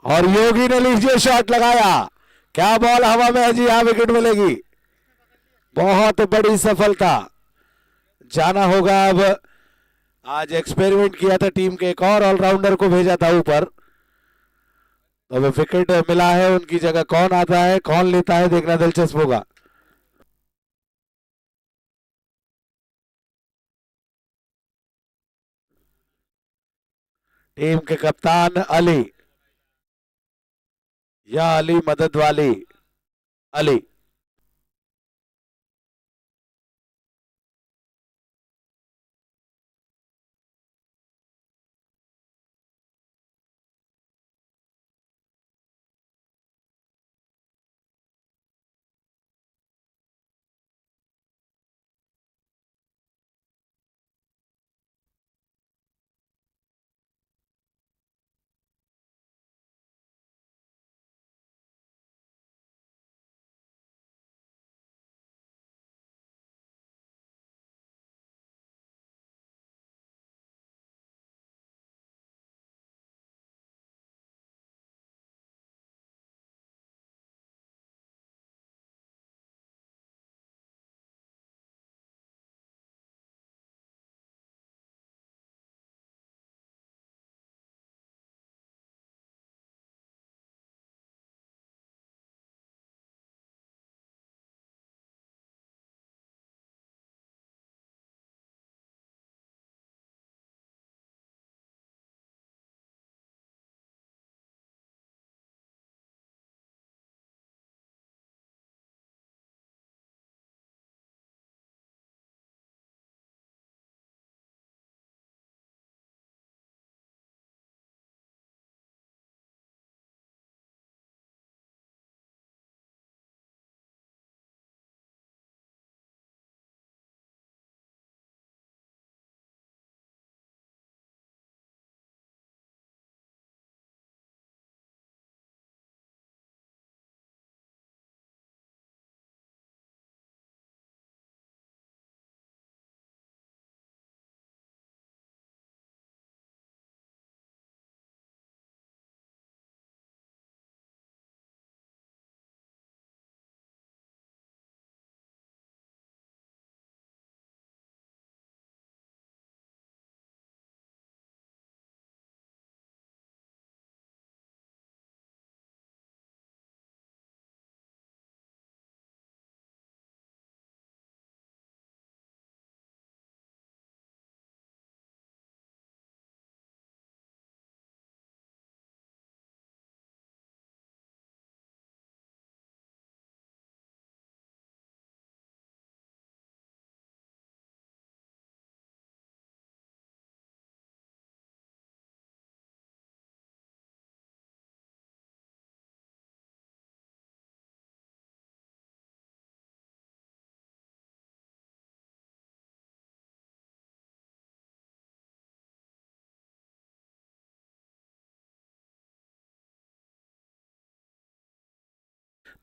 और योगी ने लीजिए शॉट लगाया, क्या बॉल हवा में है जी, यहां विकेट मिलेगी। बहुत बड़ी सफलता, जाना होगा अब। आज एक्सपेरिमेंट किया था टीम के, एक और ऑलराउंडर को भेजा था ऊपर, तो अब विकेट मिला है, उनकी जगह कौन आता है कौन लेता है देखना दिलचस्प होगा। टीम के कप्तान अली, या अली मदद वाली अली।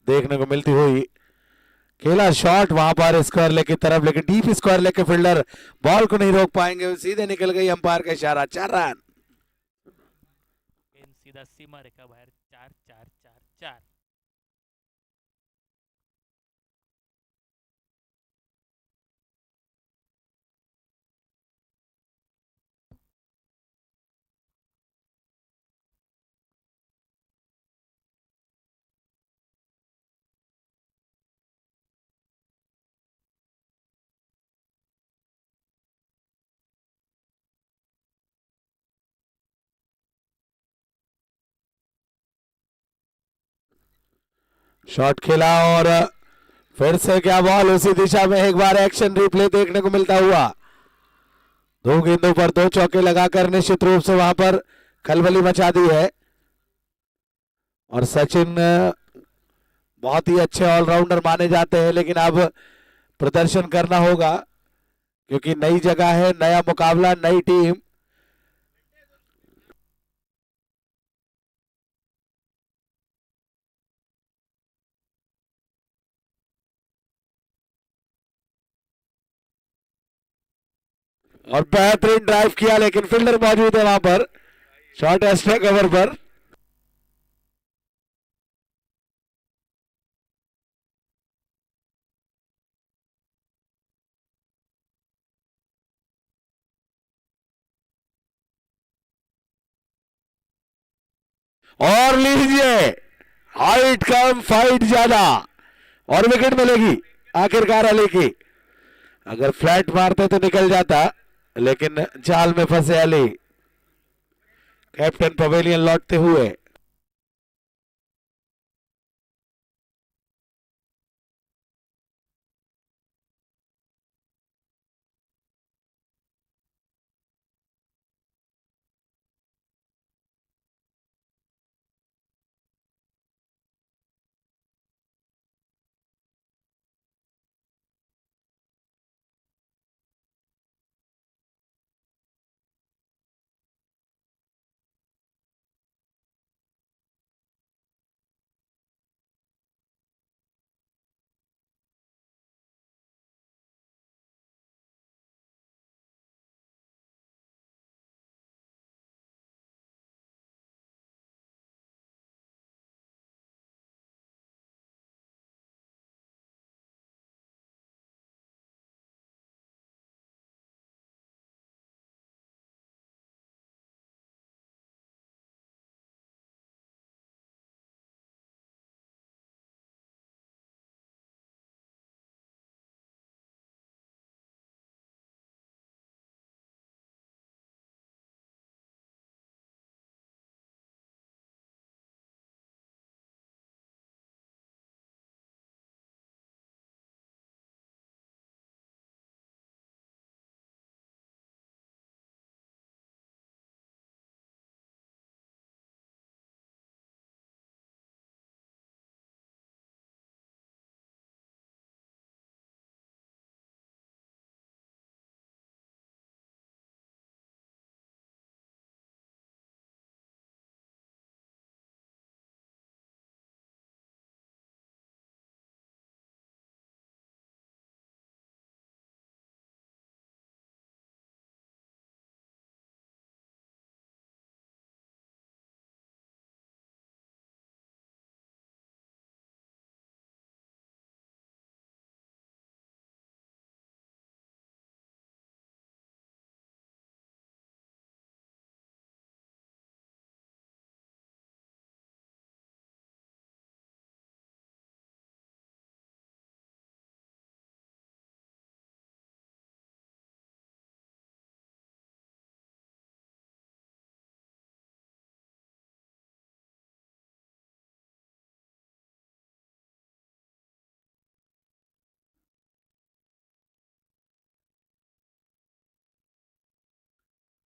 देखने को मिलती हुई खेला शॉट वहां पर स्क्वायर लेग की तरफ, लेकिन डीप स्क्वायर लेग के फील्डर बॉल को नहीं रोक पाएंगे, सीधे निकल गई अंपायर का इशारा, 4 रन। सीधा सीमा रेखा बाहेर 4-4-4-4। शॉट खेला और फिर से क्या बॉल उसी दिशा में, एक बार एक्शन रिप्ले देखने को मिलता हुआ। दो गेंदों पर दो चौके लगाकर निश्चित रूप से वहां पर खलबली मचा दी है। और सचिन बहुत ही अच्छे ऑलराउंडर माने जाते हैं, लेकिन अब प्रदर्शन करना होगा क्योंकि नई जगह है, नया मुकाबला, नई टीम। और बेहतरीन ड्राइव किया, लेकिन फील्डर मौजूद है वहां पर, शॉर्ट एक्स्ट्रा कवर पर। और लीजिए, हाइट कम फाइट ज्यादा और विकेट मिलेगी आखिरकार अली की। अगर फ्लैट मारते तो निकल जाता, लेकिन जाल में फंसे अली। कैप्टन पवेलियन लौटते हुए।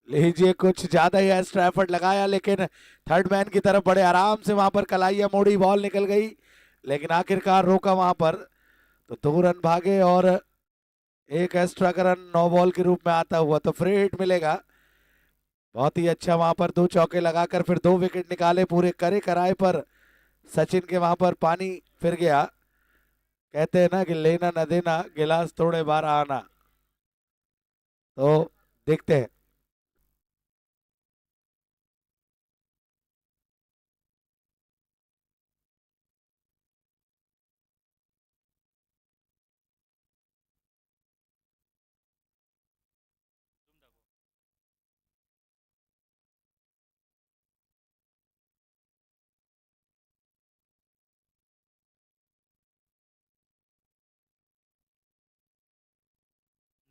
लीजिए, कुछ ज्यादा ही एक्स्ट्रा एफर्ट लगाया, लेकिन थर्ड मैन की तरफ बड़े आराम से वहां पर कलाइया मोड़ी, बॉल निकल गई, लेकिन आखिरकार रोका वहां पर। तो 2 रन भागे और एक एक्स्ट्रा का रन 9 बॉल के रूप में आता हुआ तो फ्री हिट मिलेगा। बहुत ही अच्छा वहां पर 2 चौके लगाकर फिर 2 विकेट निकाले पूरे करे कराए पर। सचिन के वहां पर पानी फिर गया। कहते हैं ना कि लेना न देना, गिलास तोड़े बार आना। तो देखते हैं।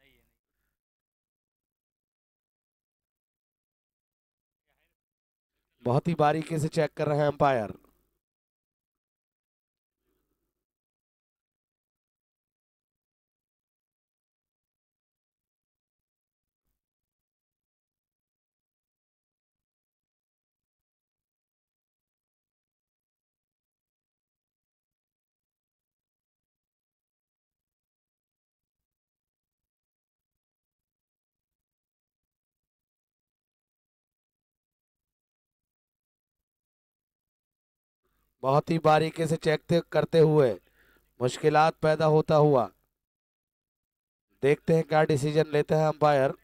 नहीं है, नहीं। बहुत ही बारीकी से चेक कर रहे हैं अंपायर। बहुत ही बारीकी से चेक करते हुए, मुश्किलात पैदा होता हुआ। देखते हैं क्या डिसीजन लेते हैं अंपायर।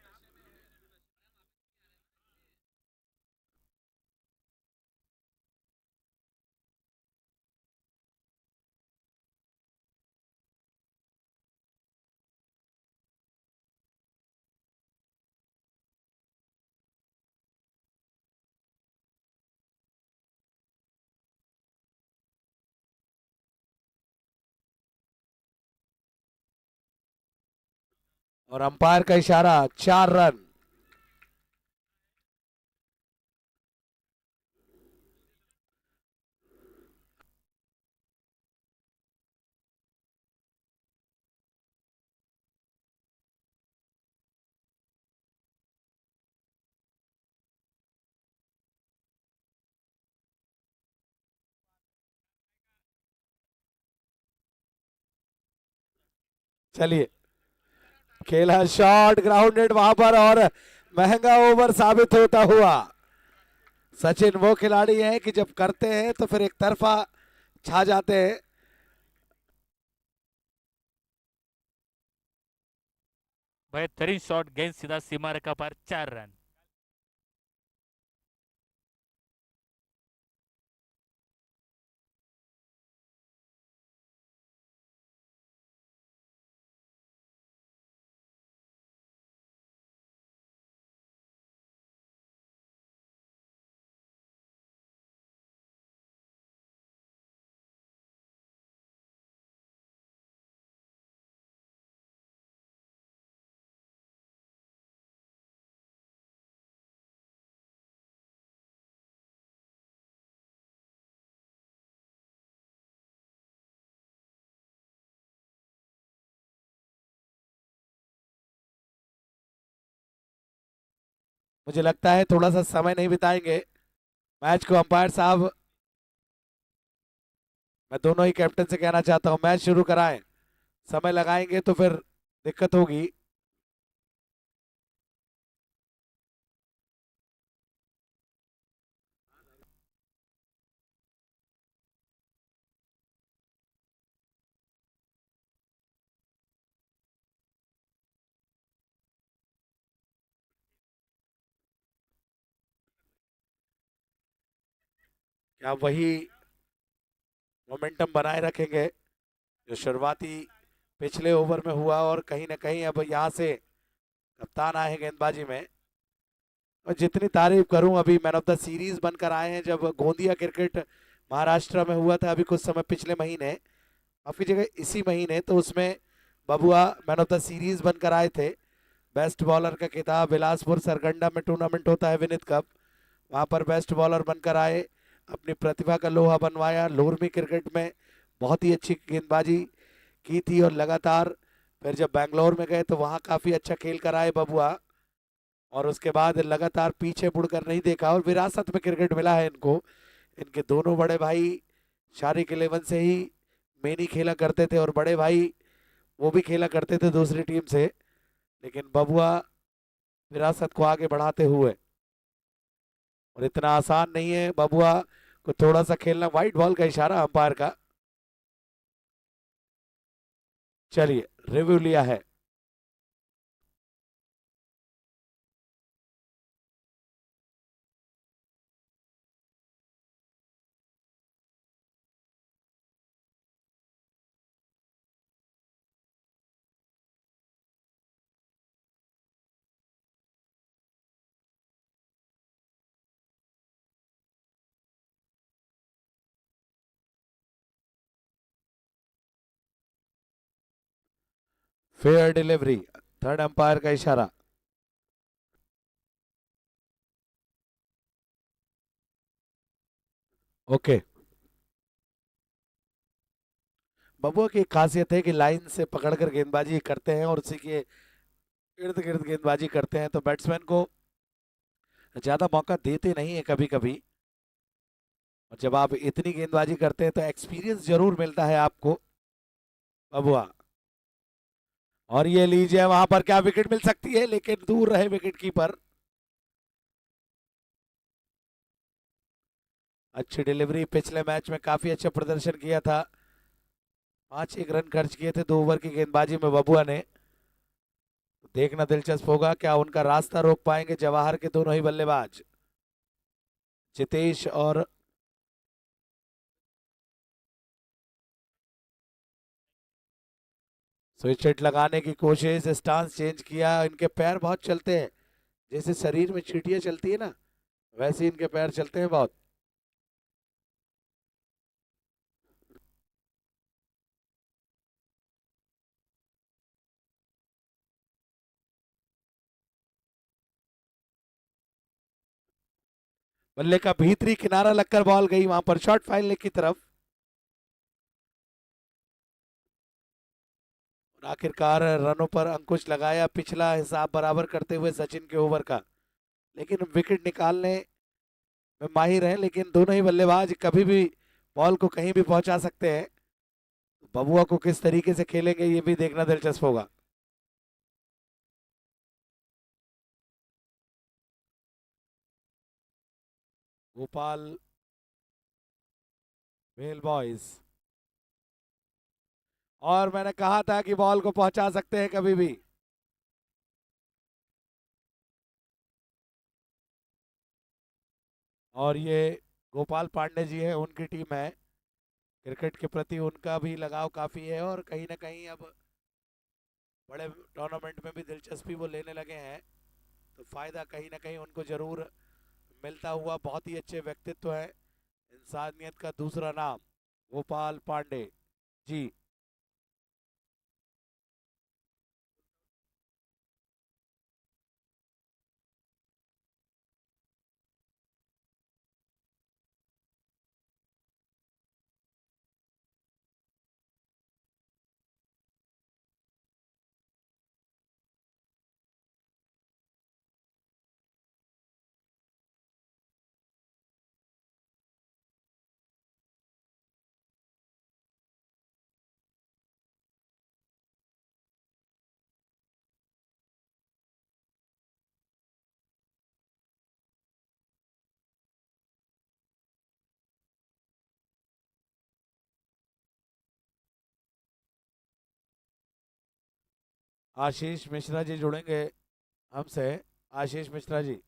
और अंपायर का इशारा 4 रन। चलिए, खेला शॉट ग्राउंडेड वहां पर और महंगा ओवर साबित होता हुआ। सचिन वो खिलाड़ी हैं कि जब करते हैं तो फिर एक तरफा छा जाते हैं। बेहतरीन शॉट, गेंद सीधा सीमा रेखा पर, 4 रन। मुझे लगता है थोड़ा सा समय नहीं बिताएंगे मैच को अंपायर साहब। मैं दोनों ही कैप्टन से कहना चाहता हूं मैच शुरू कराएं। समय लगाएंगे तो फिर दिक्कत होगी। क्या वही मोमेंटम बनाए रखेंगे जो शुरुआती पिछले ओवर में हुआ और कहीं ना कहीं अब यहाँ से कप्तान आए हैं गेंदबाजी में। और जितनी तारीफ करूं अभी मैन ऑफ द सीरीज बनकर आए हैं। जब गोंदिया क्रिकेट महाराष्ट्र में हुआ था अभी कुछ समय पिछले महीने, काफी जगह इसी महीने, तो उसमें बबुआ मैन ऑफ द सीरीज बनकर आए थे। बेस्ट बॉलर का खिताब बिलासपुर सरगंडा में टूर्नामेंट होता है विनित कप, वहां पर बेस्ट बॉलर बनकर आए, अपनी प्रतिभा का लोहा बनवाया। लोरमी क्रिकेट में बहुत ही अच्छी गेंदबाजी की थी और लगातार फिर जब बैंगलोर में गए तो वहां काफी अच्छा खेल कर आए बबुआ। और उसके बाद लगातार पीछे मुड़कर नहीं देखा और विरासत में क्रिकेट मिला है इनको। इनके दोनों बड़े भाई शारिक 11 से ही मेनी खेला करते थे और बड़े भाई वो भी खेला करते थे दूसरी टीम से। लेकिन बबुआ विरासत को आगे बढ़ाते हुए, और इतना आसान नहीं है बबुआ को थोड़ा सा खेलना। वाइट बॉल का इशारा अंपायर का। चलिए, रिव्यू लिया है। फेयर डिलीवरी, थर्ड अंपायर का इशारा। ओके। बबुआ की एक खासियत है कि लाइन से पकड़कर गेंदबाजी करते हैं और उसी के इर्द गिर्द गेंदबाजी करते हैं, तो बैट्समैन को ज्यादा मौका देते नहीं है कभी कभी। और जब आप इतनी गेंदबाजी करते हैं तो एक्सपीरियंस जरूर मिलता है आपको बबुआ। और ये लीजिए, वहां पर क्या विकेट मिल सकती है, लेकिन दूर रहे विकेट कीपर। अच्छी डिलीवरी, पिछले मैच में काफी अच्छा प्रदर्शन किया था। 5 1 रन खर्च किए थे 2 ओवर की गेंदबाजी में बबुआ ने। देखना दिलचस्प होगा क्या उनका रास्ता रोक पाएंगे जवाहर के दोनों ही बल्लेबाज जितेश और स्विच हिट लगाने की कोशिश, स्टांस चेंज किया। इनके पैर बहुत चलते हैं, जैसे शरीर में चींटियां चलती है ना, वैसे ही इनके पैर चलते हैं बहुत। बल्ले का भीतरी किनारा लगकर बॉल गई वहां पर शॉर्ट फाइन लेग की तरफ। और आखिरकार रनों पर अंकुश लगाया, पिछला हिसाब बराबर करते हुए सचिन के ओवर का। लेकिन विकेट निकालने में माहिर हैं, लेकिन दोनों ही बल्लेबाज कभी भी बॉल को कहीं भी पहुंचा सकते हैं। बबुआ को किस तरीके से खेलेंगे ये भी देखना दिलचस्प होगा। गोपाल मेल बॉयज, और मैंने कहा था कि बॉल को पहुंचा सकते हैं कभी भी। और ये गोपाल पांडे जी है, उनकी टीम है। क्रिकेट के प्रति उनका भी लगाव काफी है और कहीं ना कहीं अब बड़े टूर्नामेंट में भी दिलचस्पी वो लेने लगे हैं, तो फायदा कहीं ना कहीं उनको जरूर मिलता हुआ। बहुत ही अच्छे व्यक्तित्व है, इंसानियत का दूसरा नाम गोपाल पांडे जी। आशीष मिश्रा जी जुड़ेंगे हमसे। आशीष मिश्रा जी।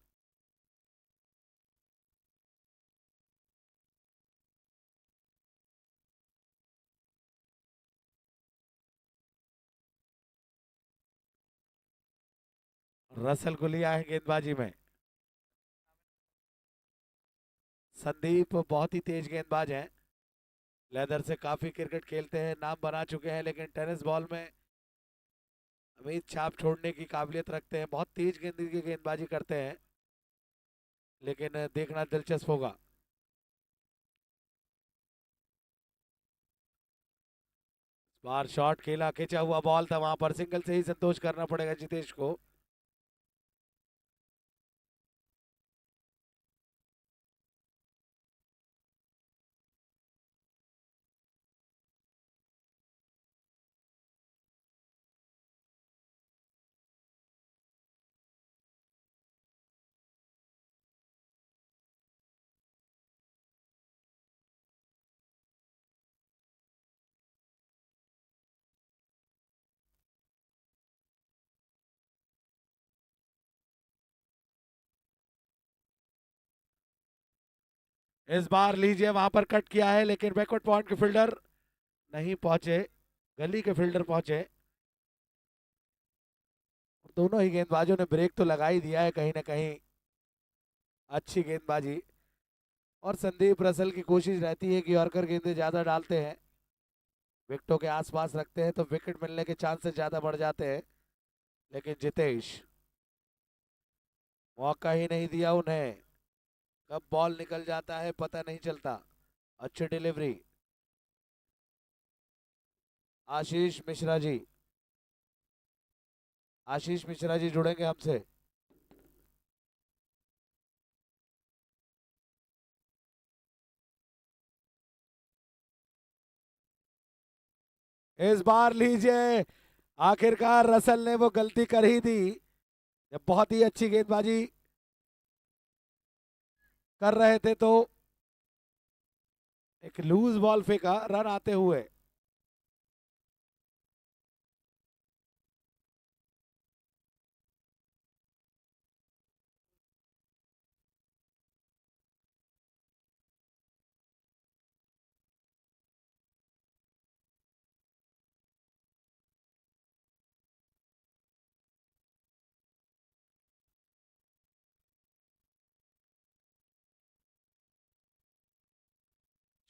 रसल को लिया है गेंदबाजी में। संदीप बहुत ही तेज गेंदबाज हैं, लेदर से काफी क्रिकेट खेलते हैं, नाम बना चुके हैं, लेकिन टेनिस बॉल में अमित छाप छोड़ने की काबिलियत रखते हैं। बहुत तेज गेंद की गेंदबाजी करते हैं, लेकिन देखना दिलचस्प होगा। बार शॉट खेला, खींचा हुआ बॉल था, वहां पर सिंगल से ही संतोष करना पड़ेगा जितेश को। इस बार लीजिए, वहां पर कट किया है, लेकिन बैकवर्ड पॉइंट के फील्डर नहीं पहुंचे, गली के फील्डर पहुंचे। दोनों ही गेंदबाजों ने ब्रेक तो लगा ही दिया है कहीं ना कहीं। अच्छी गेंदबाजी। और संदीप रसल की कोशिश रहती है कि यॉर्कर गेंदें ज्यादा डालते हैं, विकेटों के आसपास रखते हैं, तो विकेट मिलने के चांसेस ज्यादा बढ़ जाते हैं। लेकिन जितेश मौका ही नहीं दिया उन्हें, कब बॉल निकल जाता है पता नहीं चलता। अच्छी डिलीवरी। आशीष मिश्रा जी। आशीष मिश्रा जी जुड़ेंगे हमसे। इस बार लीजिए, आखिरकार रसल ने वो गलती कर ही दी, जब बहुत ही अच्छी गेंदबाजी कर रहे थे तो एक लूज बॉल फेंका रन आते हुए।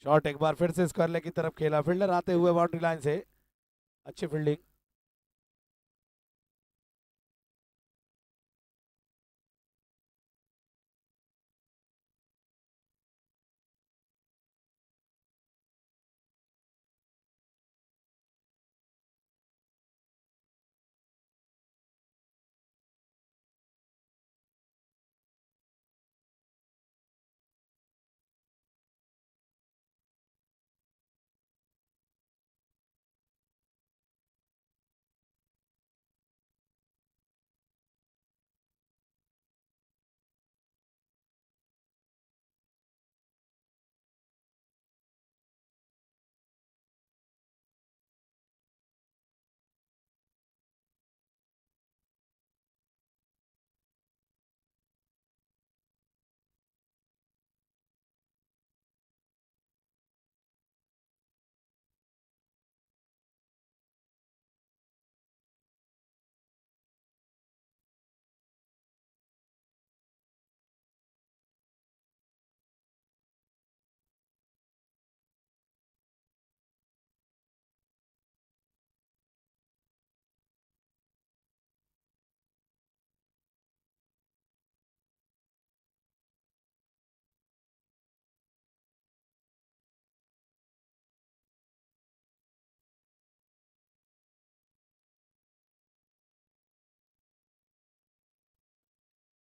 शॉट एक बार फिर से स्क्वायर लेग की तरफ खेला, फील्डर आते हुए बाउंड्री लाइन से। अच्छी फील्डिंग।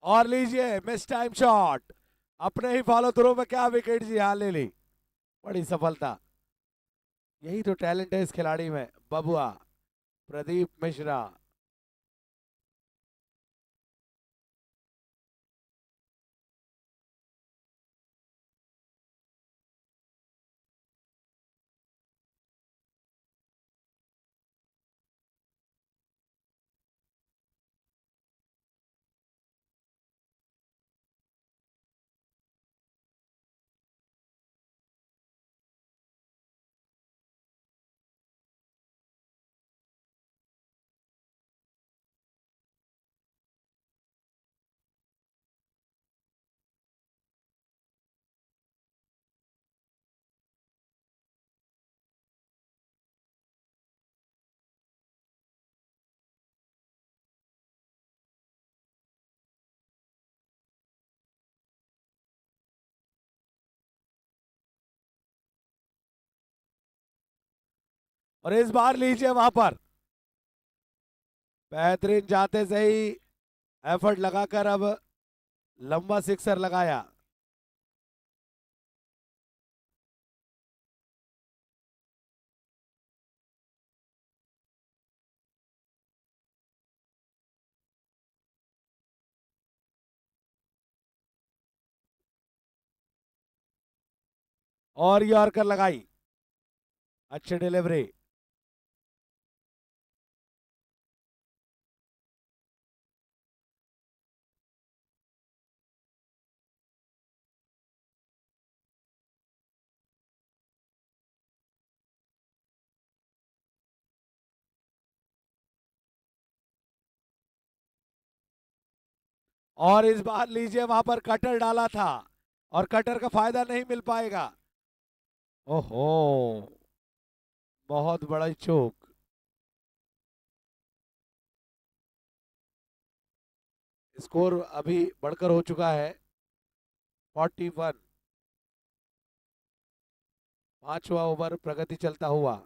और लीजिए मिस टाइम शॉट, अपने ही फॉलो थ्रू में क्या विकेट जी हाँ ले ली, बड़ी सफलता। यही तो टैलेंट है इस खिलाड़ी में, बबुआ प्रदीप मिश्रा। और इस बार लीजिए वहां पर बेहतरीन जाते सही एफर्ट लगाकर अब लंबा सिक्सर लगाया। और यॉर्कर लगाई, अच्छी डिलीवरी। और इस बार लीजिए वहां पर कटर डाला था और कटर का फायदा नहीं मिल पाएगा। ओहो, बहुत बड़ा चूक। स्कोर अभी बढ़कर हो चुका है 41। पांचवा ओवर प्रगति चलता हुआ।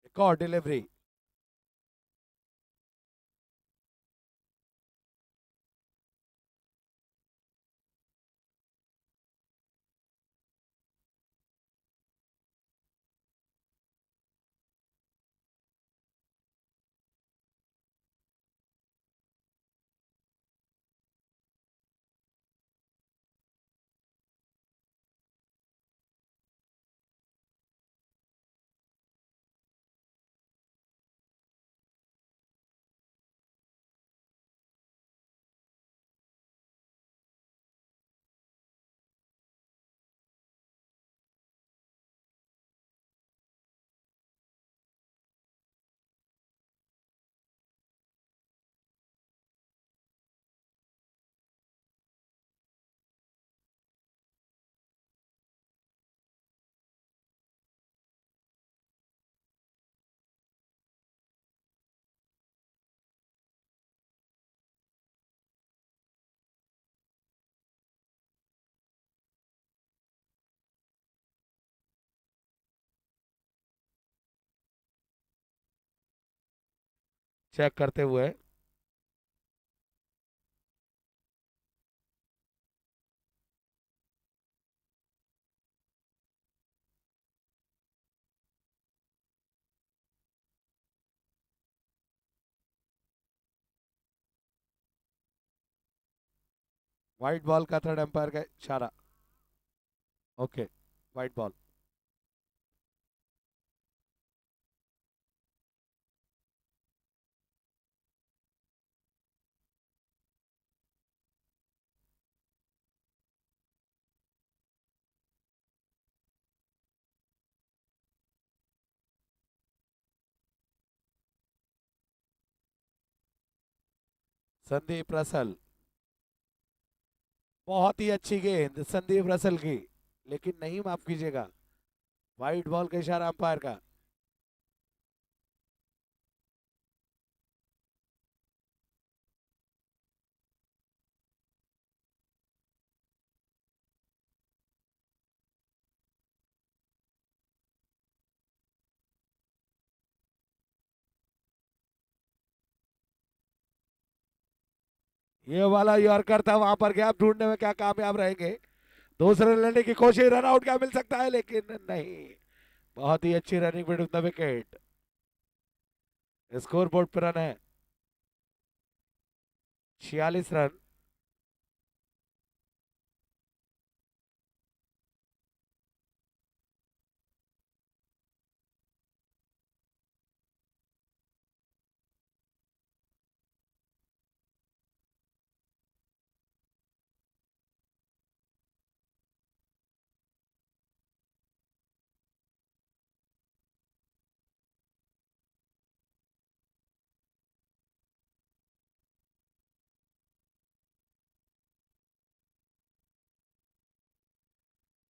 एक और डिलीवरी। चेक करते हुए। व्हाइट बॉल का थर्ड एम्पायर का इशारा। Okay, white ball. Sandeep Russell, बहुत ही अच्छी गेंद संदीप रसल की, लेकिन नहीं, माफ कीजिएगा, वाइट बॉल का इशारा अंपायर का। ये वाला यॉर्कर था, वहां पर गैप ढूंढने में क्या कामयाब रहेंगे? दूसरे लेने की कोशिश, रन आउट क्या मिल सकता है, लेकिन नहीं। बहुत ही अच्छी running between the wicket. Score board पर रन है 46 रन।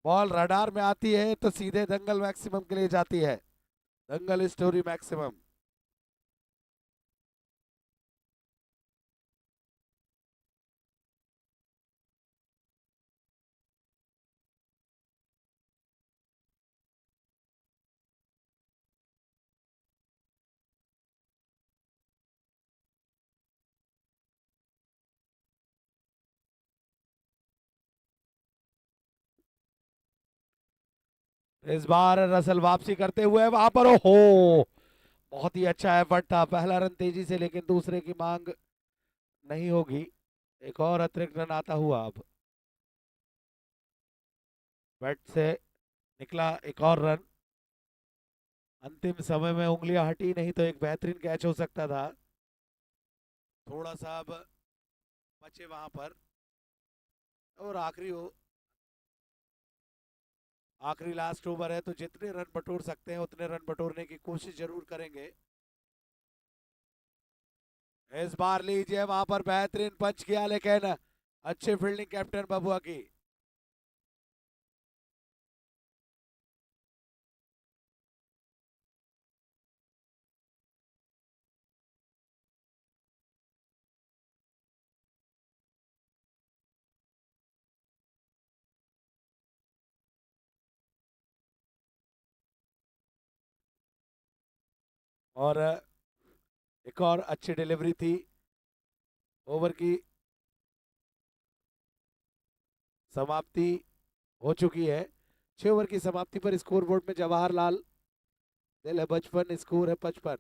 बॉल रडार में आती है तो सीधे दंगल मैक्सिमम के लिए जाती है, दंगल स्टोरी मैक्सिमम। इस बार रसल वापसी करते हुए वहां पर, ओहो, बहुत ही अच्छा एफर्ट था, पहला रन तेजी से, लेकिन दूसरे की मांग नहीं होगी। एक और अतिरिक्त रन आता हुआ अब बैट से निकला एक और रन। अंतिम समय में उंगलियां हटी नहीं तो एक बेहतरीन कैच हो सकता था। थोड़ा सा अब बचे वहां पर, और आखिरी लास्ट ओवर है, तो जितने रन बटोर सकते हैं उतने रन बटोरने की कोशिश जरूर करेंगे। इस बार लीजिए, वहां पर बेहतरीन पंच किया, लेकिन अच्छी फील्डिंग कैप्टन बबुआ की। और एक और अच्छी डिलीवरी थी। ओवर की समाप्ति हो चुकी है। 6 ओवर की समाप्ति पर स्कोर बोर्ड में जवाहरलाल दिल है 55, स्कोर है 55।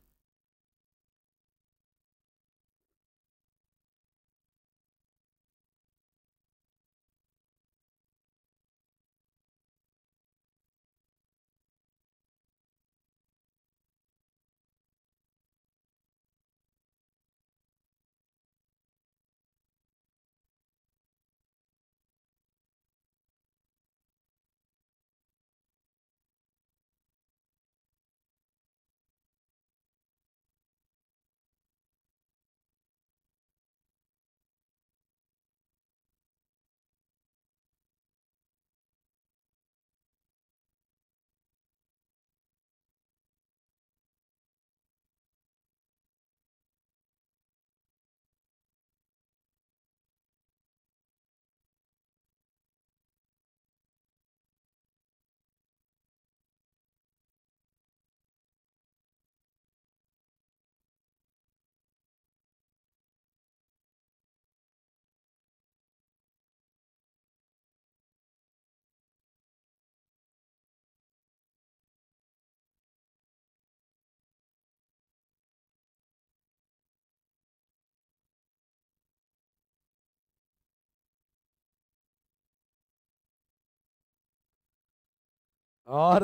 और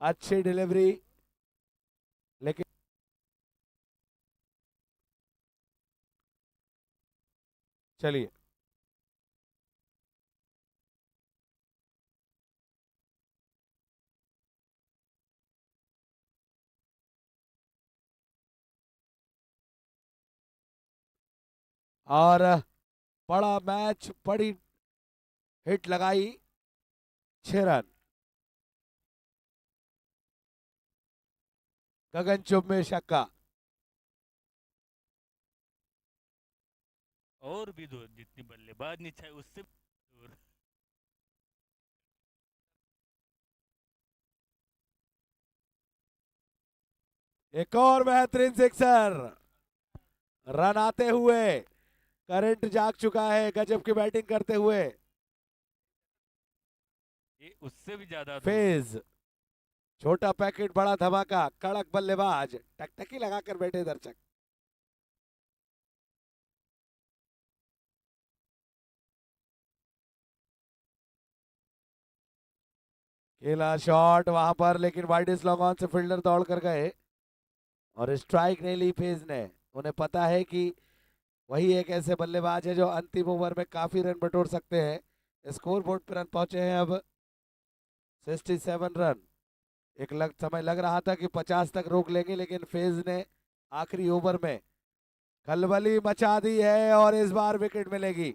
अच्छी डिलीवरी, लेकिन चलिए। और बड़ा मैच, बड़ी हिट लगाई, 6 रन। गगनचुंब में छक्का। और भी दूर, जितनी बल्लेबाज नहीं चाहिए उससे दूर। एक और बेहतरीन सिक्सर। रन आते हुए करंट जाग चुका है गजब की बैटिंग करते हुए। ये उससे भी ज्यादा दूर। फेज, छोटा पैकेट बड़ा धमाका, कड़क बल्लेबाज, टकटकी लगाकर बैठे दर्शक। खेला शॉट वहां पर, लेकिन वाइड लॉन्ग ऑन से फील्डर दौड़ कर गए और स्ट्राइक नहीं ली फेज ने। उन्हें पता है कि वही एक ऐसे बल्लेबाज है जो अंतिम ओवर में काफी रन बटोर सकते हैं। स्कोर बोर्ड पर रन पहुंचे हैं अब 67 रन। समय लग रहा था कि 50 तक रोक लेंगे, लेकिन फेज ने आखिरी ओवर में खलबली मचा दी है और इस बार विकेट मिलेगी।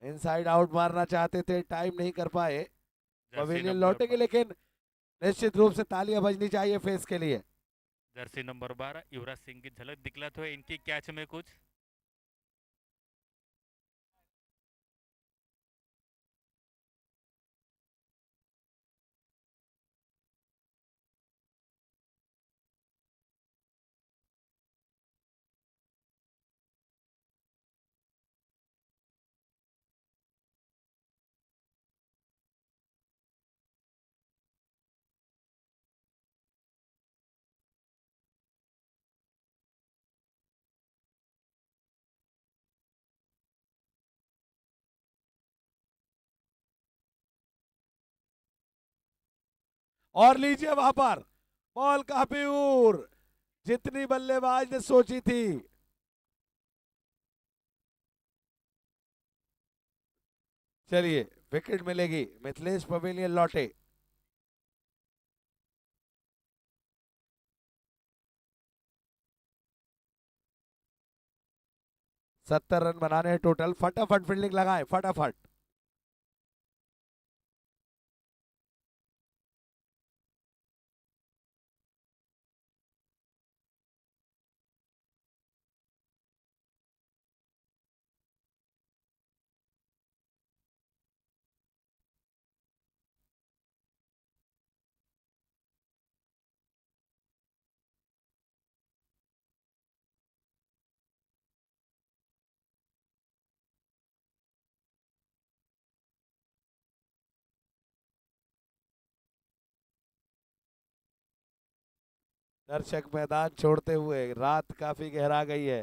इनसाइड आउट मारना चाहते थे, टाइम नहीं कर पाए। जर्सी पवेलियन नंबर लौटेंगे, लेकिन निश्चित रूप से तालियां बजनी चाहिए फेस के लिए। जर्सी नंबर 12 युवराज सिंह की झलक दिखलाते हुए इनकी कैच में कुछ। और लीजिए वहां पर बॉल काफी दूर, जितनी बल्लेबाज ने सोची थी। चलिए, विकेट मिलेगी, मिथिलेश पवेलियन लौटे। सत्तर रन बनाने हैं टोटल। फटाफट फील्डिंग लगाएं, फटाफट। दर्शक मैदान छोड़ते हुए, रात काफी गहरा गई है।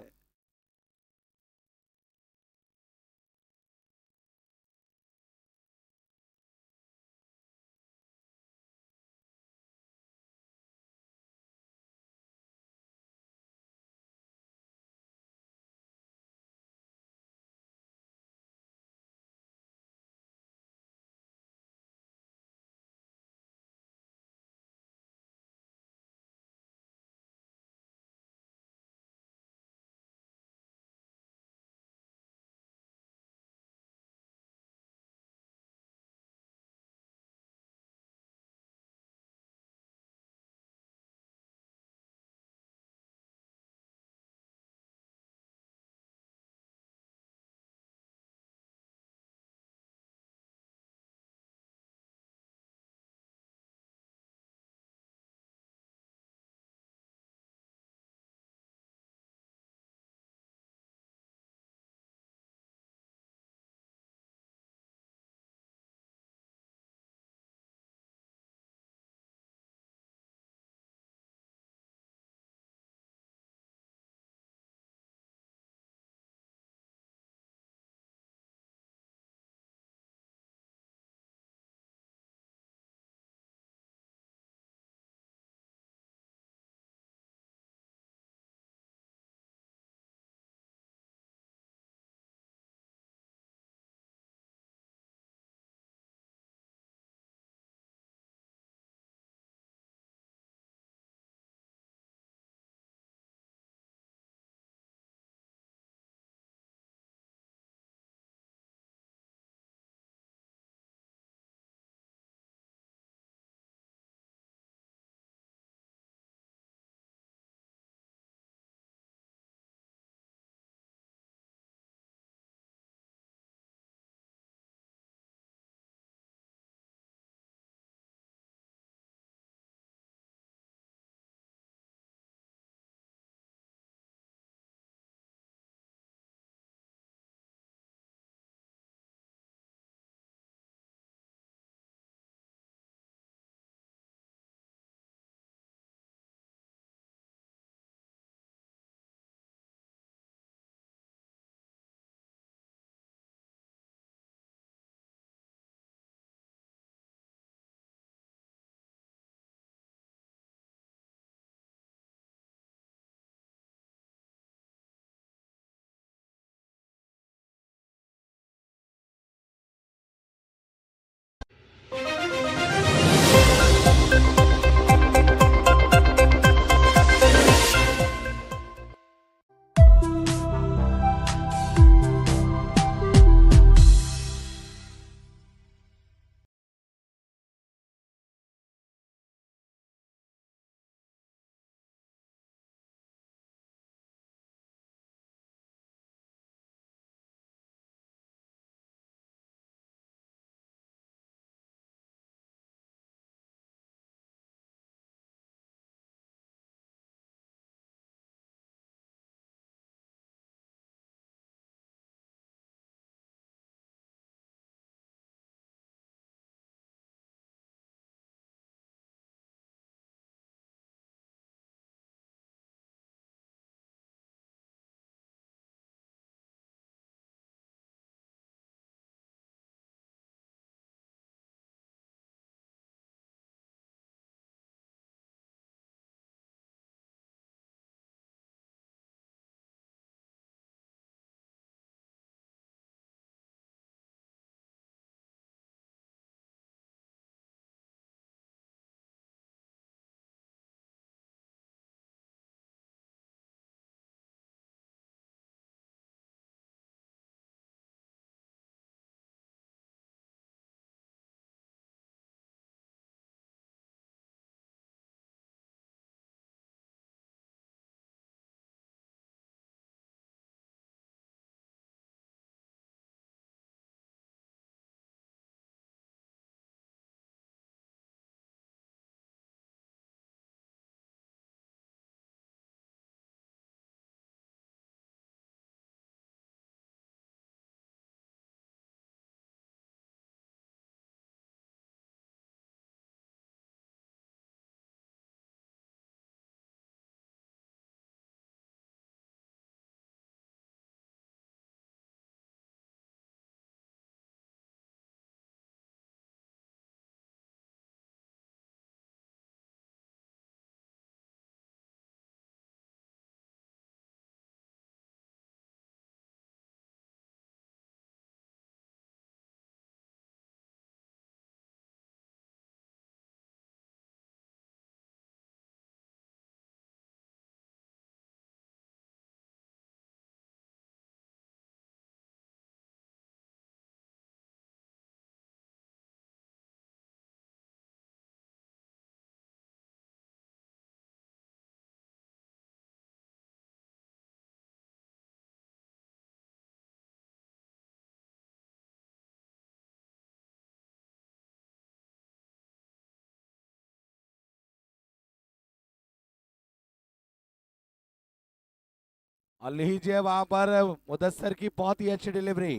और लीजिए वहां पर मुदस्सर की बहुत ही अच्छी डिलीवरी।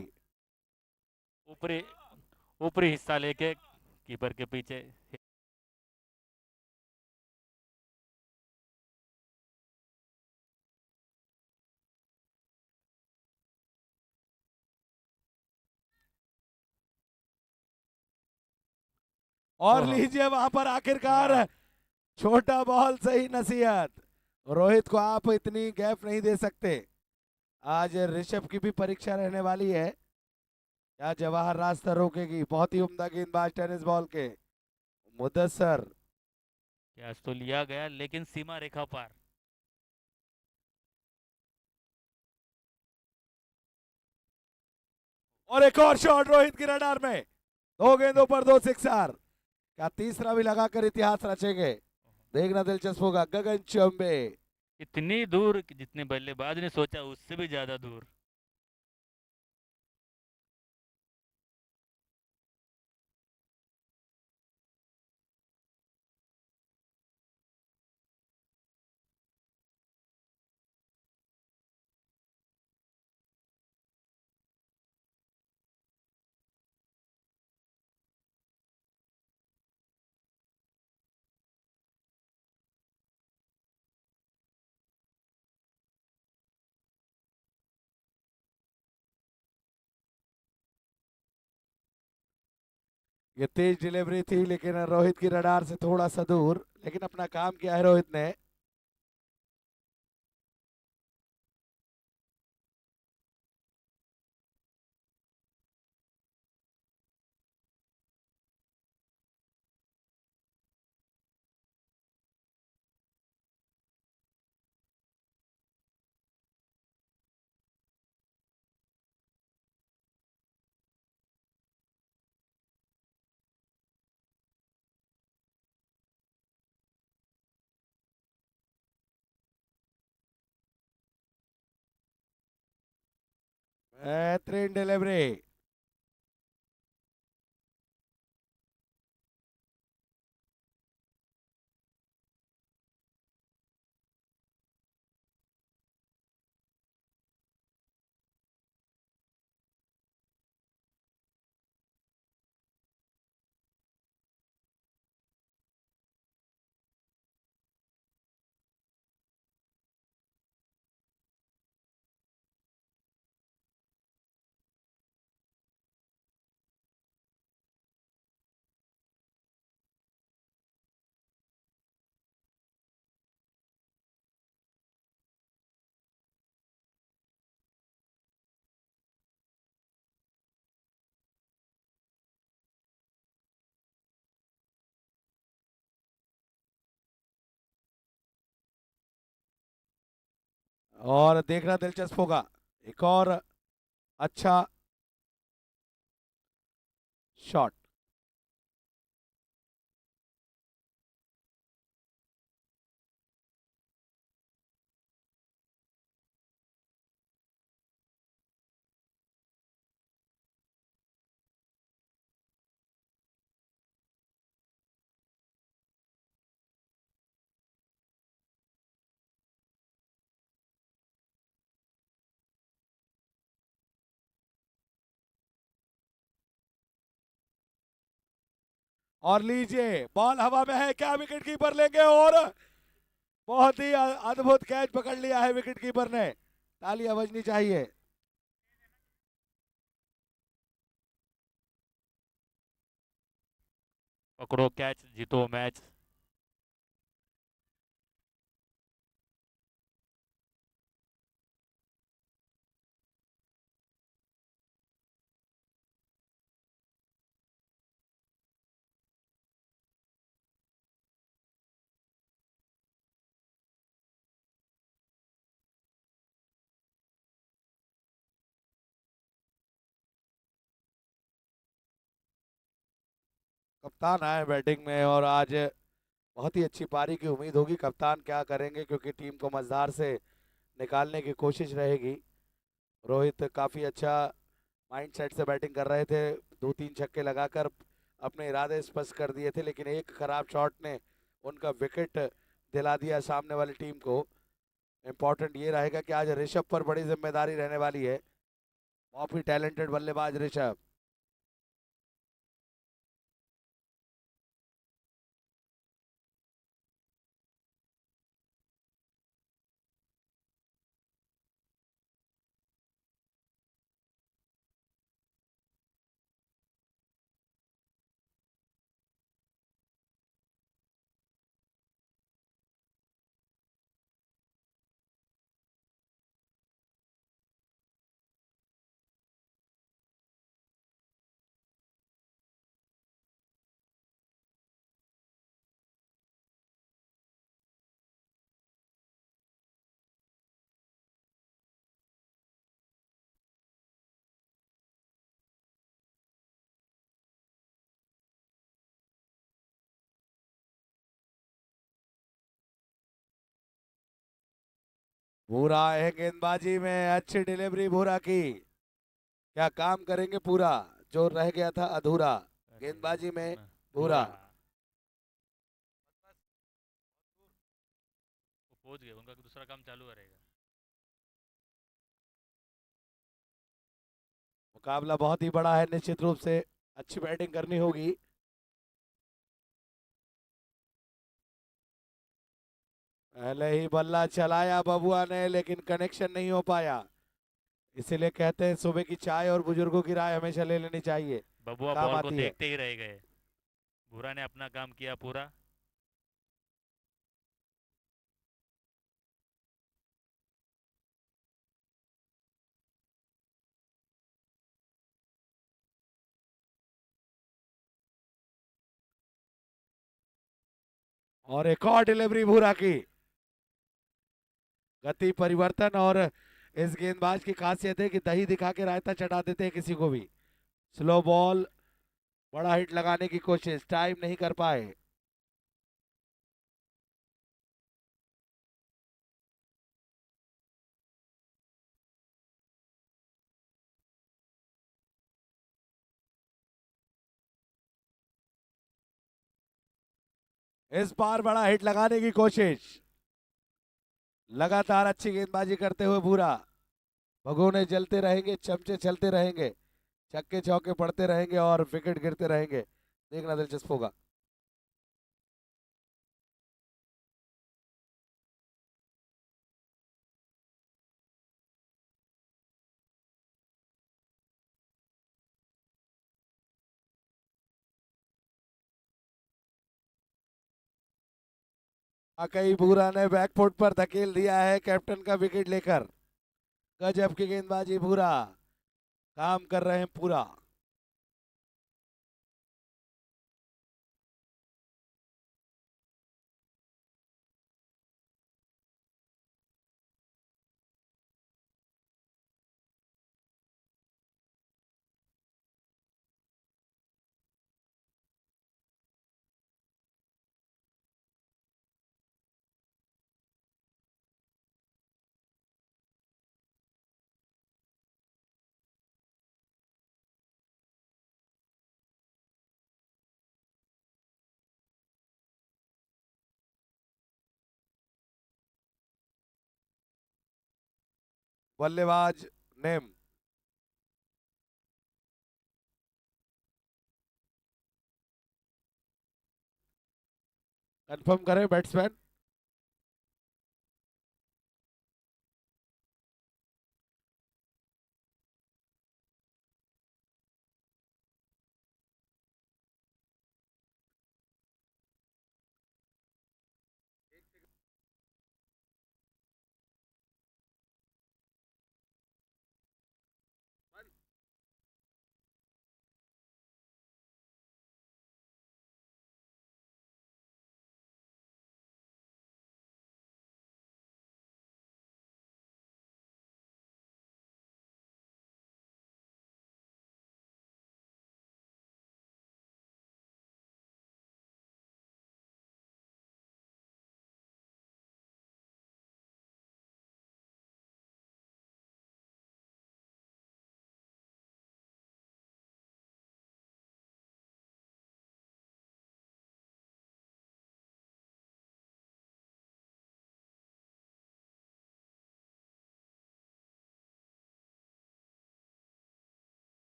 ऊपरी ऊपरी हिस्सा लेके कीपर के पीछे। और ओहो। लीजिए वहां पर आखिरकार वाह। छोटा बॉल सही नसीहत। रोहित को आप इतनी गैप नहीं दे सकते। आज ऋषभ की भी परीक्षा रहने वाली है। क्या जवाहर रास्ता रोकेगी? बहुत ही उम्दा गेंदबाज टेनिस बॉल के मुदस्सर। कैच तो लिया गया लेकिन सीमा रेखा पार। और एक और शॉट रोहित की रडार में। दो गेंदों पर दो सिक्सर। क्या तीसरा भी लगाकर इतिहास रचेंगे? देखना दिलचस्प होगा। गगन चौबे। इतनी दूर कि जितने बल्लेबाज ने सोचा उससे भी ज्यादा दूर। ये तेज डिलीवरी थी लेकिन रोहित की रडार से थोड़ा सा दूर, लेकिन अपना काम किया है रोहित ने। बेहतरीन डिलीवरी। और देखना दिलचस्प होगा। एक और अच्छा शॉट। और लीजिए बॉल हवा में है, क्या विकेट कीपर लेंगे? और बहुत ही अद्भुत कैच पकड़ लिया है विकेट कीपर ने। तालियां बजनी चाहिए। पकड़ो कैच जीतो मैच। कप्तान आए बैटिंग में और आज बहुत ही अच्छी पारी की उम्मीद होगी। कप्तान क्या करेंगे, क्योंकि टीम को मझधार से निकालने की कोशिश रहेगी। रोहित काफी अच्छा माइंडसेट से बैटिंग कर रहे थे। दो तीन छक्के लगाकर अपने इरादे स्पष्ट कर दिए थे, लेकिन एक खराब शॉट ने उनका विकेट दिला दिया सामने वाली टीम को। इंपॉर्टेंट ये रहेगा कि आज ऋषभ पर बड़ी जिम्मेदारी रहने वाली है। बहुत ही टैलेंटेड बल्लेबाज ऋषभ। भूरा है गेंदबाजी में, अच्छी डिलीवरी भूरा की। क्या काम करेंगे पूरा, जो रह गया था अधूरा अरे गेंदबाजी में। न, भूरा। पूरा वो पहुंच गए, उनका दूसरा काम चालू रहेगा। मुकाबला बहुत ही बड़ा है निश्चित रूप से, अच्छी बैटिंग करनी होगी। पहले ही बल्ला चलाया बबुआ ने, लेकिन कनेक्शन नहीं हो पाया। इसीलिए कहते हैं सुबह की चाय और बुजुर्गों की राय हमेशा ले लेनी चाहिए, बबुआ काम बॉल को आती है। देखते ही रह गए। भूरा ने अपना काम किया पूरा। और एक और डिलीवरी भूरा की। गति परिवर्तन, और इस गेंदबाज की खासियत है कि दही दिखा के रायता चटा देते हैं किसी को भी। स्लो बॉल, बड़ा हिट लगाने की कोशिश, टाइम नहीं कर पाए। इस बार बड़ा हिट लगाने की कोशिश। लगातार अच्छी गेंदबाजी करते हुए भूरा। भगोने जलते रहेंगे, चमचे चलते रहेंगे, छक्के चौके पड़ते रहेंगे और विकेट गिरते रहेंगे। देखना दिलचस्प होगा। वाकई भूरा ने बैकफुट पर धकेल दिया है कैप्टन का विकेट लेकर। गजब की गेंदबाजी भूरा, काम कर रहे हैं पूरा। बल्लेबाज नेम। कंफर्म करें बैट्समैन।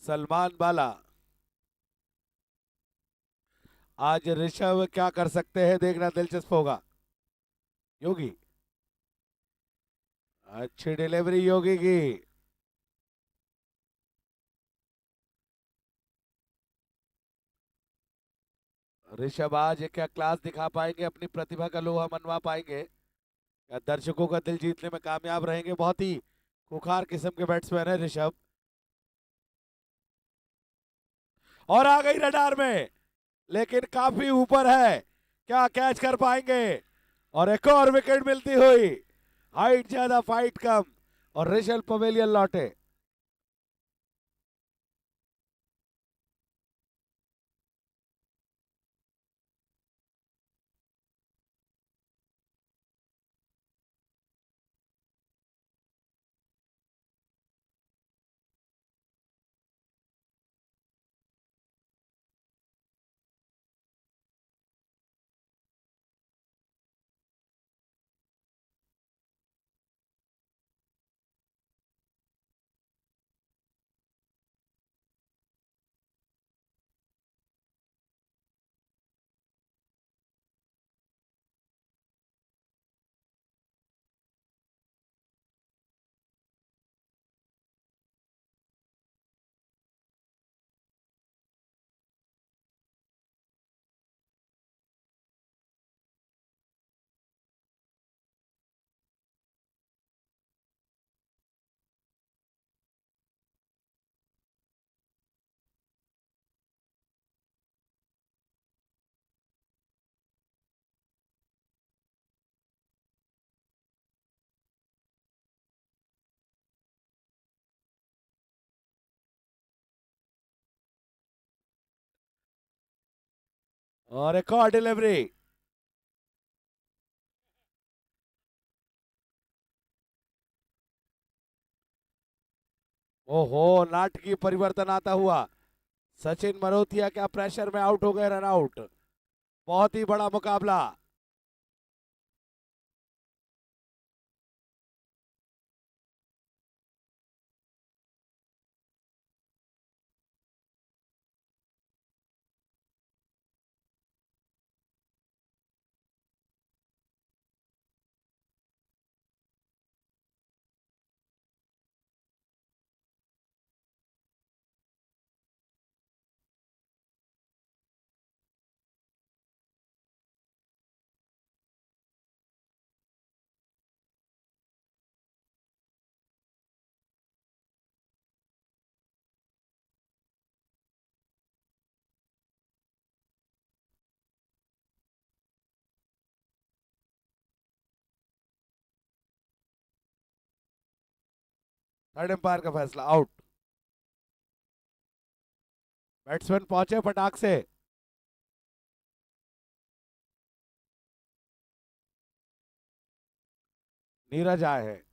सलमान बाला। आज ऋषभ क्या कर सकते हैं देखना दिलचस्प होगा। योगी, अच्छी डिलीवरी योगी की। ऋषभ आज क्या क्लास दिखा पाएंगे, अपनी प्रतिभा का लोहा मनवा पाएंगे, या दर्शकों का दिल जीतने में कामयाब रहेंगे। बहुत ही खुखार किस्म के बैट्समैन है ऋषभ। और आ गई रडार में, लेकिन काफी ऊपर है, क्या कैच कर पाएंगे। और एक और विकेट मिलती हुई। हाइट ज्यादा फाइट कम, और ऋषभ पवेलियन लौटे। और एक और डिलीवरी। ओहो, नाटकीय परिवर्तन आता हुआ। सचिन मरोतिया क्या प्रेशर में आउट हो गए, रन आउट। बहुत ही बड़ा मुकाबला। थर्ड एम्पायर का फैसला, आउट। बैट्समैन पहुंचे फटाक से। नीरज आए हैं।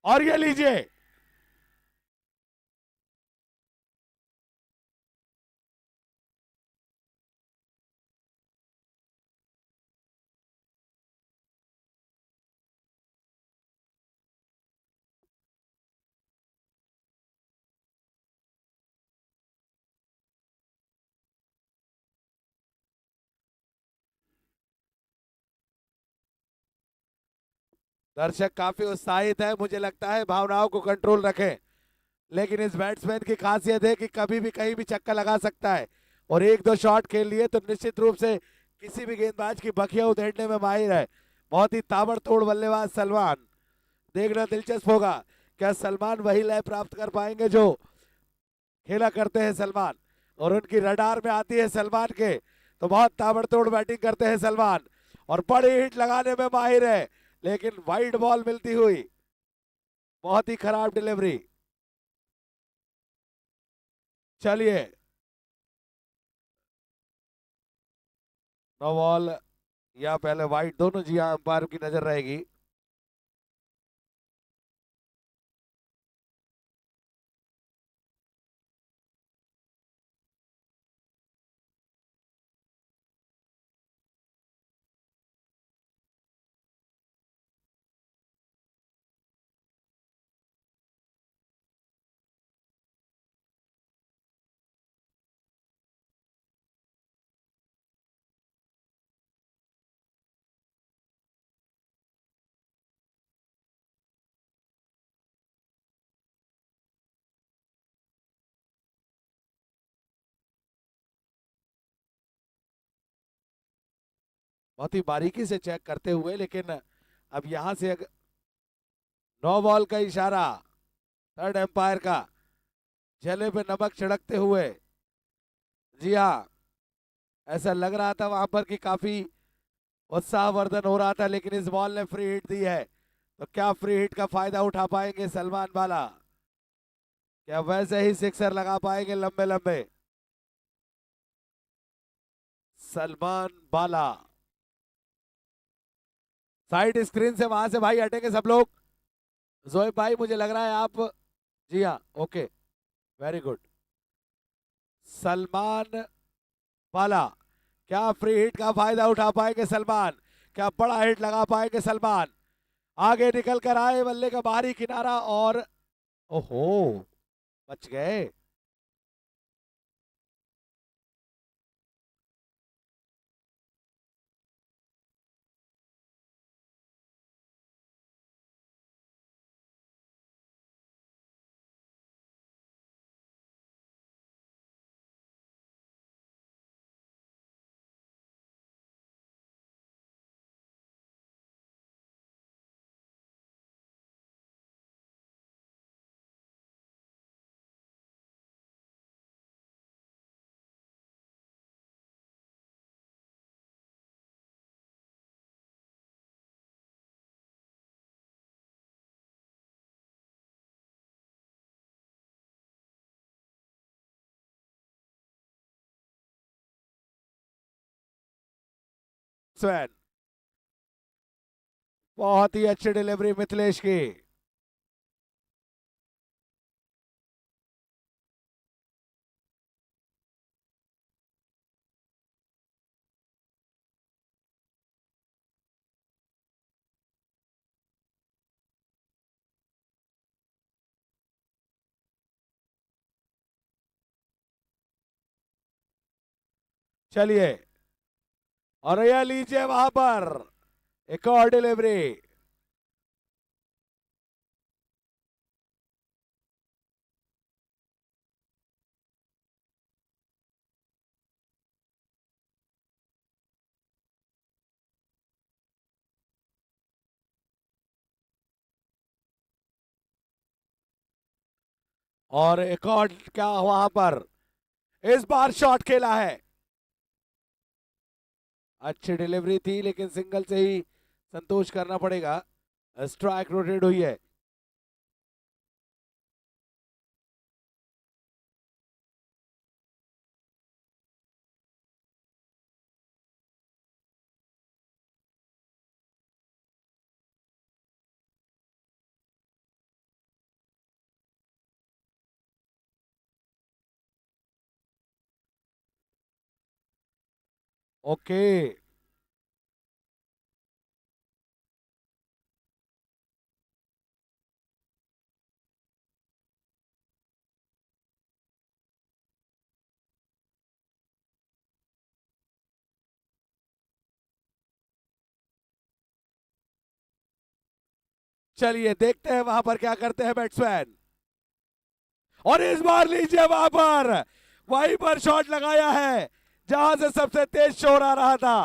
और ये लीजिए। दर्शक काफी उत्साहित है, मुझे लगता है भावनाओं को कंट्रोल रखें। लेकिन इस बैट्समैन की खासियत है कि कभी भी कहीं भी छक्का लगा सकता है, और एक दो शॉट खेल लिए तो निश्चित रूप से किसी भी गेंदबाज की बखिया उधेड़ने में माहिर है। बहुत ही ताबड़तोड़ बल्लेबाज सलमान। देखना दिलचस्प होगा, क्या सलमान वही लय प्राप्त कर पाएंगे जो खेला करते हैं सलमान। और उनकी रडार में आती है सलमान के, तो बहुत ताबड़तोड़ बैटिंग करते हैं सलमान, और बड़ी हिट लगाने में माहिर है। लेकिन वाइड बॉल मिलती हुई, बहुत ही खराब डिलीवरी। चलिए, नो बॉल या पहले वाइड, दोनों जी हाँ, अंपायर की नजर रहेगी। बहुत ही बारीकी से चेक करते हुए, लेकिन अब यहां से नो बॉल का इशारा थर्ड एम्पायर का, जले पे नमक छिड़कते हुए। जी हाँ, ऐसा लग रहा था वहां पर कि काफी उत्साहवर्धन हो रहा था, लेकिन इस बॉल ने फ्री हिट दी है। तो क्या फ्री हिट का फायदा उठा पाएंगे सलमान बाला? क्या वैसे ही सिक्सर लगा पाएंगे लंबे लंबे सलमान बाला? साइड स्क्रीन से वहां से भाई हटेंगे सब लोग। जोएब भाई, मुझे लग रहा है आप, जी हाँ, ओके, वेरी गुड। सलमान बाला, क्या फ्री हिट का फायदा उठा पाएंगे सलमान? क्या बड़ा हिट लगा पाएंगे सलमान? आगे निकल कर आए बल्ले का बाहरी किनारा, और ओहो, बच गए। स्वैन, बहुत ही अच्छी डिलीवरी मिथिलेश की। चलिए, और यह लीजिए वहां पर एक और डिलीवरी। और एक और क्या वहां पर, इस बार शॉट खेला है। अच्छी डिलीवरी थी, लेकिन सिंगल से ही संतोष करना पड़ेगा। स्ट्राइक रोटेट हुई है। ओके, चलिए देखते हैं वहां पर क्या करते हैं बैट्समैन। और इस बार लीजिए वहां पर, वहीं पर शॉट लगाया है जहां से सबसे तेज शोर आ रहा था।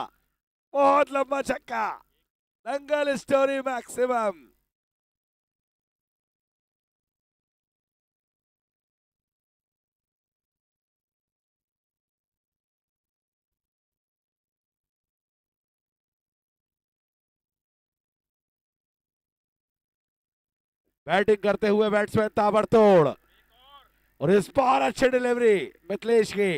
बहुत लंबा छक्का, दंगल स्टोरी मैक्सिमम। बैटिंग करते हुए बैट्समैन ताबड़तोड़, और इस बार अच्छी डिलीवरी मिथिलेश की।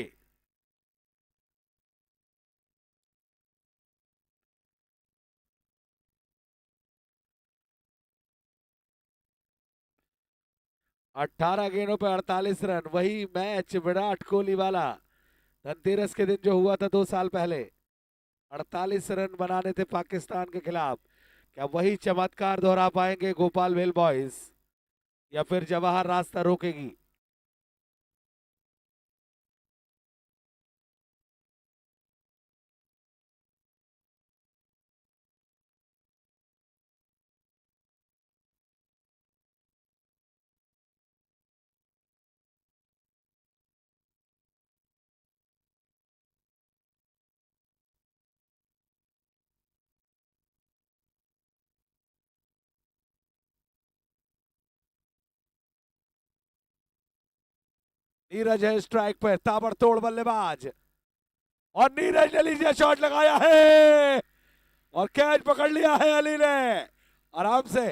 अट्ठारह गेंदों पे 48 रन, वही मैच विराट कोहली वाला धनतेरस के दिन जो हुआ था 2 साल पहले। 48 रन बनाने थे पाकिस्तान के खिलाफ। क्या वही चमत्कार दोहरा पाएंगे गोपाल भेल बॉयज, या फिर जवाहर रास्ता रोकेगी? नीरज है स्ट्राइक पर, ताबड़तोड़ बल्लेबाज, और नीरज ने लीजिए शॉट लगाया है और कैच पकड़ लिया है अली ने आराम से।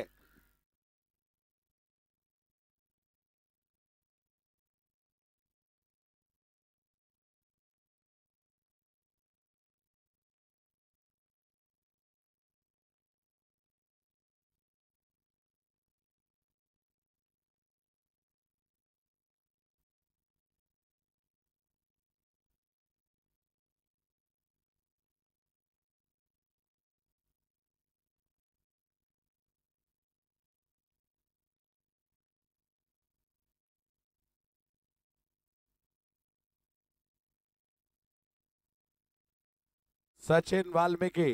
सचिन वाल्मीकि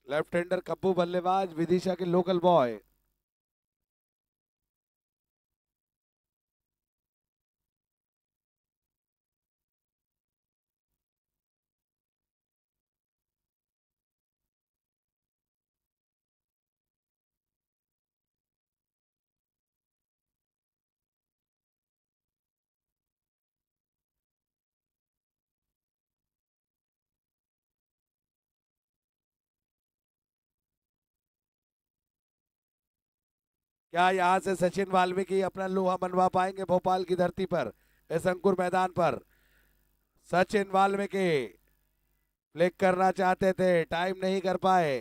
लेफ्ट हैंडर, कप्पू बल्लेबाज, विदिशा के लोकल बॉय। क्या यहां से सचिन वाल्मीकि अपना लोहा मनवा पाएंगे भोपाल की धरती पर, इस अंकुर मैदान पर? सचिन वाल्मीकि फ्लिक करना चाहते थे, टाइम नहीं कर पाए,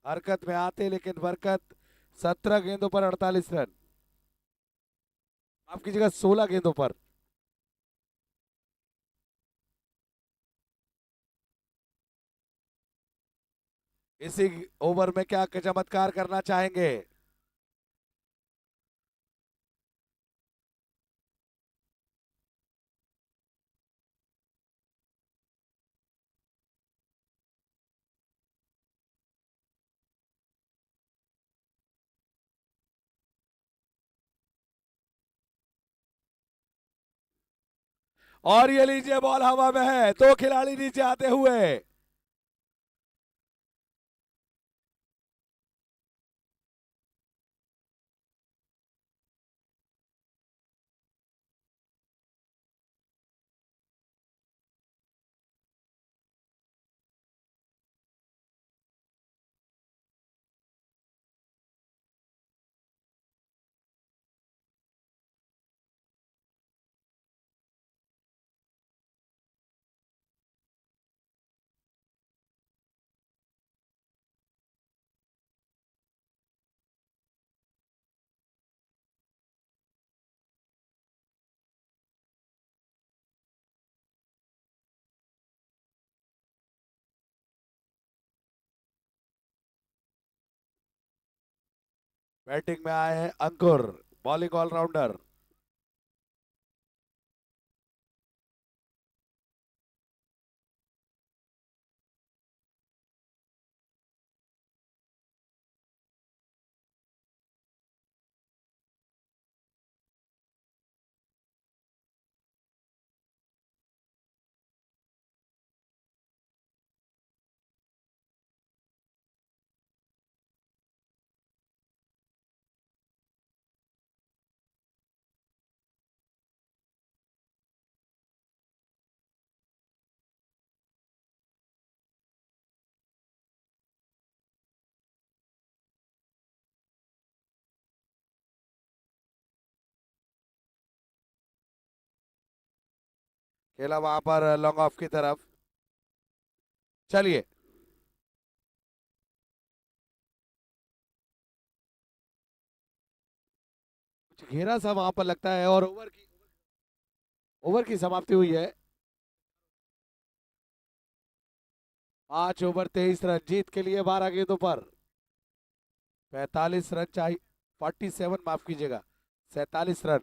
हरकत में आते लेकिन बरकत। 17 गेंदों पर 48 रन, आपकी जगह 16 गेंदों पर। इसी ओवर में क्या चमत्कार करना चाहेंगे? और ये लीजिए बॉल हवा में है, दो खिलाड़ी नीचे आते हुए। बैटिंग में आए हैं अंकुर, बॉलिंग ऑलराउंडर। खेला वहां पर लॉन्ग ऑफ की तरफ। चलिए, कुछ घेरा सा वहां पर लगता है और ओवर की समाप्ति हुई है। 5 ओवर 23 रन जीत के लिए 12 गेंदों पर 45 रन चाहिए। 47, माफ कीजिएगा, 47 रन।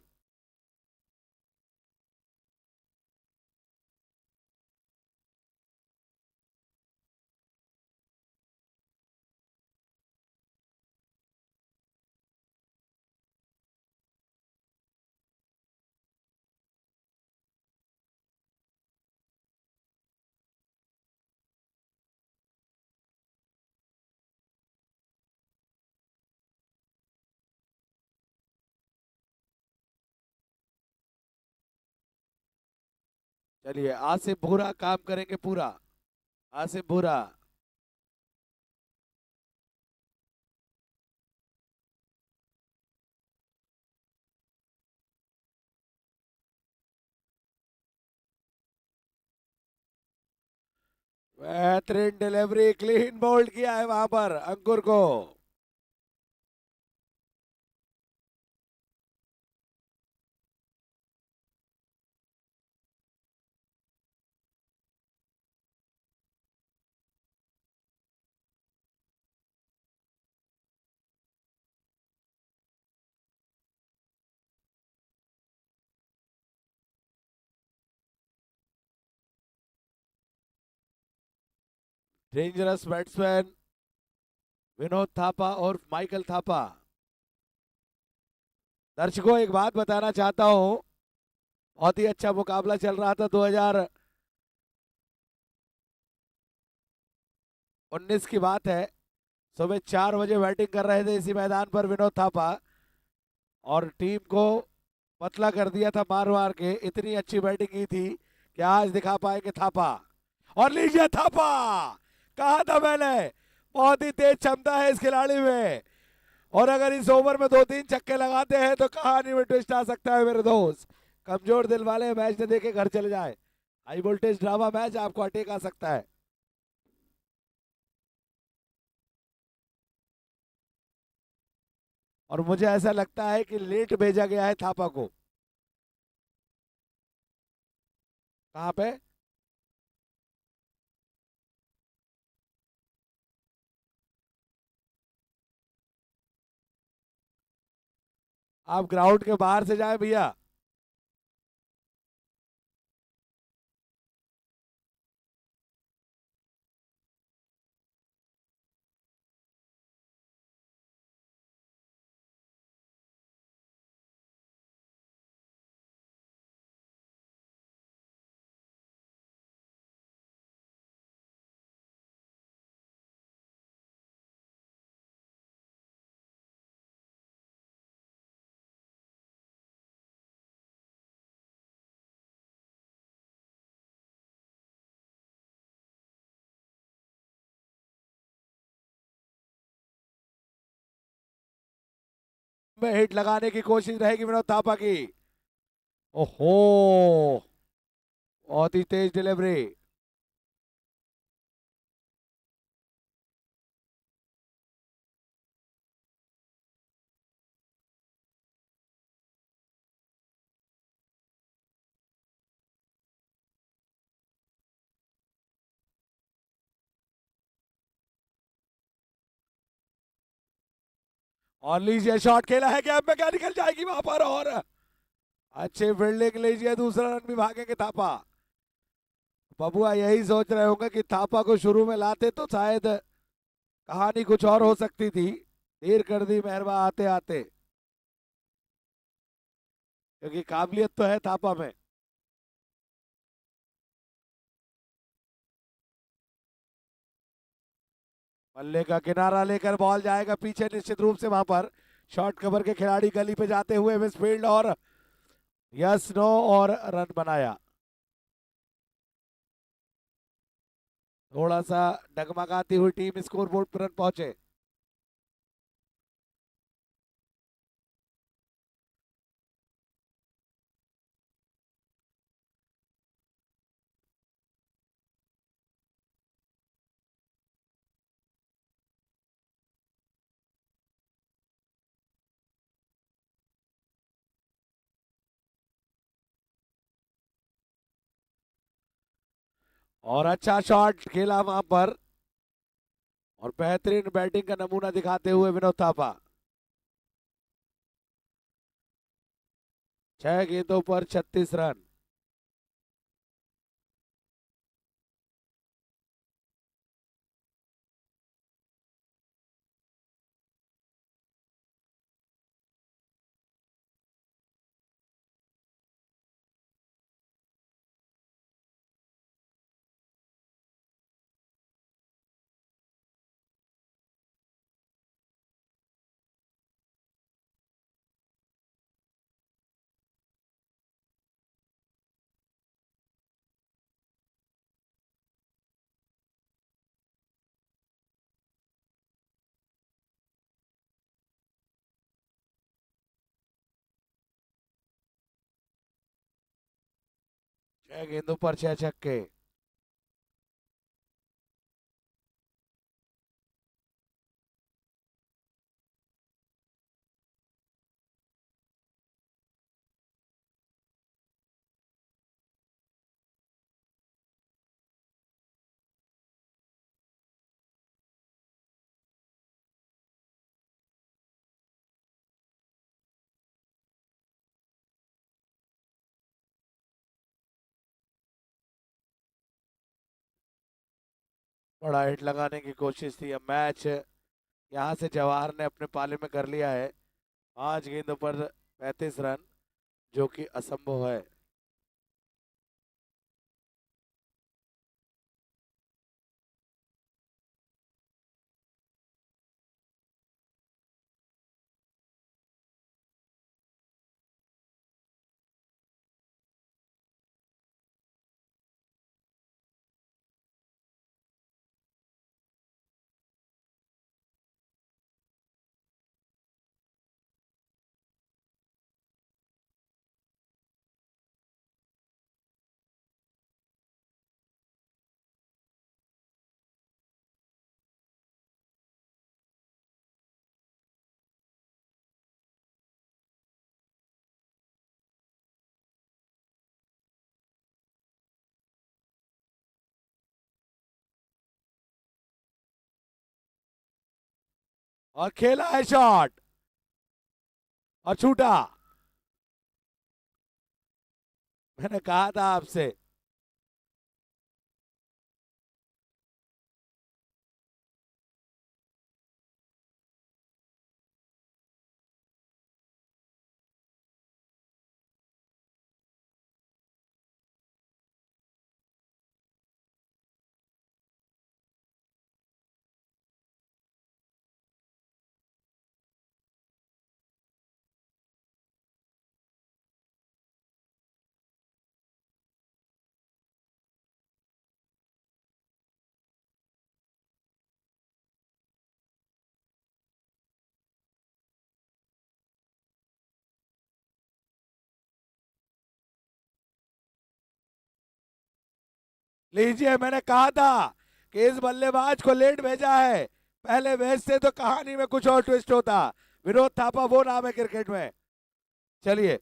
चलिए, आसिफ बुरा काम करेंगे पूरा। आसिफ बुरा। बेहतरीन डिलीवरी, क्लीन बोल्ड किया है वहां पर अंकुर को। डेंजरस बैट्समैन विनोद थापा और माइकल थापा। दर्शकों, एक बात बताना चाहता हूं, बहुत ही अच्छा मुकाबला चल रहा था 2019 की बात है। सुबह 4 बजे बैटिंग कर रहे थे इसी मैदान पर विनोद थापा, और टीम को पतला कर दिया था मार मार के। इतनी अच्छी बैटिंग की थी कि आज दिखा पाएंगे थापा। और लीजिए थापा, कहा था मैंने, बहुत ही तेज क्षमता है इस खिलाड़ी में। और अगर इस ओवर में 2-3 छक्के लगाते हैं तो कहानी में ट्विस्ट आ सकता है मेरे दोस्त। कमजोर दिल वाले मैच न देखे घर चले जाए। हाई वोल्टेज ड्रामा मैच आपको अटैक आ सकता है। और मुझे ऐसा लगता है कि लेट भेजा गया है थापा को। कहाँ पे? आप ग्राउंड के बाहर से जाए भैया। में हिट लगाने की कोशिश रहेगी विनोद थापा की। ओहो, बहुत ही तेज डिलीवरी। और लीजिए, शॉट खेला है, गैप में क्या निकल जाएगी वहां पर, और अच्छे फील्डिंग। लीजिए, दूसरा रन भी भागेंगे थापा। बबुआ यही सोच रहे होंगे कि थापा को शुरू में लाते तो शायद कहानी कुछ और हो सकती थी। देर कर दी मेहरबा आते आते, क्योंकि काबिलियत तो है थापा में। बल्ले का किनारा लेकर बॉल जाएगा पीछे, निश्चित रूप से वहां पर शॉर्ट कवर के खिलाड़ी गली पे जाते हुए मिस फील्ड, और यस नो, और रन बनाया। थोड़ा सा डगमगाती हुई टीम स्कोरबोर्ड पर रन पहुंचे। और अच्छा शॉट खेला वहां पर और बेहतरीन बैटिंग का नमूना दिखाते हुए विनोद थापा। 6 गेंदों पर 36 रन। छह गेंदों पर 6 छक्के। बड़ा हिट लगाने की कोशिश थी। अब मैच यहां से जवाहर ने अपने पाले में कर लिया है। 5 गेंदों पर 35 रन, जो कि असंभव है। और खेला है शॉट और छूटा। मैंने कहा था आपसे। लीजिए, मैंने कहा था कि इस बल्लेबाज को लेट भेजा है। पहले भेजते तो कहानी में कुछ और ट्विस्ट होता। विनोद थापा वो नाम है क्रिकेट में। चलिए।